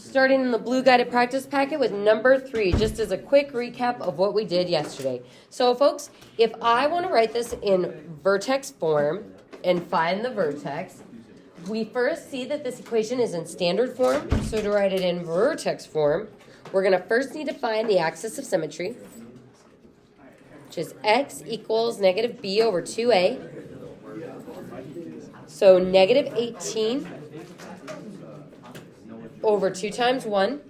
starting in the blue guided practice packet with number 3, just as a quick recap of what we did yesterday. So folks, if I want to write this in vertex form and find the vertex, we first see that this equation is in standard form. So to write it in vertex form, we're going to first need to find the axis of symmetry, which is x equals negative b over 2a. So negative 18 over 2 times 1.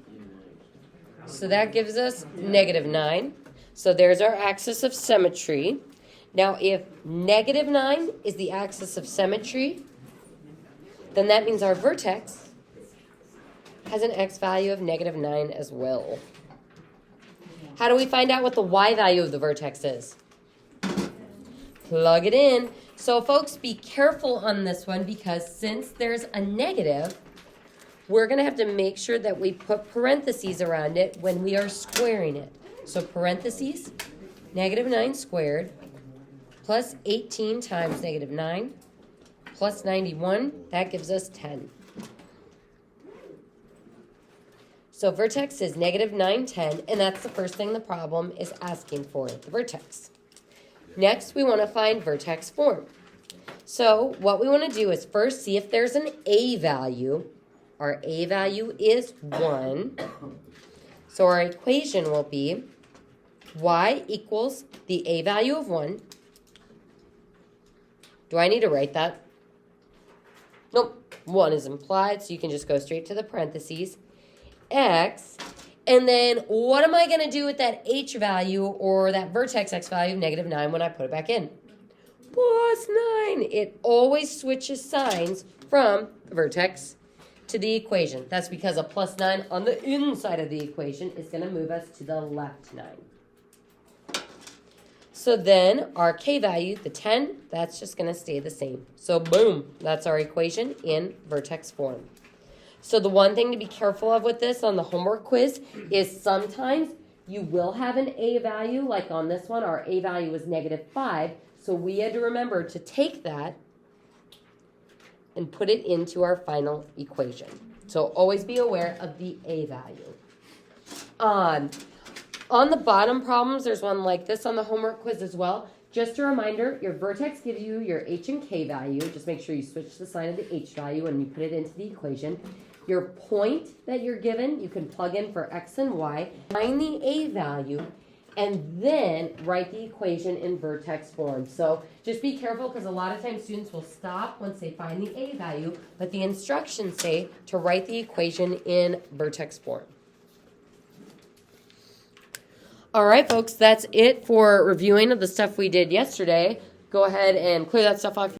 So that gives us negative 9. So there's our axis of symmetry. Now if negative 9 is the axis of symmetry, then that means our vertex has an x value of negative 9 as well. How do we find out what the y value of the vertex is? Plug it in. So folks, be careful on this one because since there's a negative, we're going to have to make sure that we put parentheses around it when we are squaring it. So parentheses, negative 9 squared, plus 18 times negative 9, plus 91, that gives us 10. So vertex is negative 9, 10, and that's the first thing the problem is asking for, the vertex. Next, we want to find vertex form. So what we want to do is first see if there's an a value. Our a value is 1. So our equation will be y equals the a value of 1. Do I need to write that? Nope. 1 is implied, so you can just go straight to the parentheses. X. And then what am I going to do with that h value or that vertex x value of negative 9 when I put it back in? Plus 9. It always switches signs from the vertex to the equation. That's because a plus 9 on the inside of the equation is going to move us to the left 9. So then our k value, the 10, that's just going to stay the same. So boom, that's our equation in vertex form. So the one thing to be careful of with this on the homework quiz is sometimes you will have an a value, like on this one, our a value was negative 5. So we had to remember to take that and put it into our final equation. So always be aware of the a value. On the bottom problems, there's one like this on the homework quiz as well. Just a reminder, your vertex gives you your h and k value. Just make sure you switch the sign of the h value when you put it into the equation. Your point that you're given, you can plug in for x and y, find the a value, and then write the equation in vertex form. So just be careful because a lot of times students will stop once they find the a value, but the instructions say to write the equation in vertex form. All right, folks, that's it for reviewing of the stuff we did yesterday. Go ahead and clear that stuff off.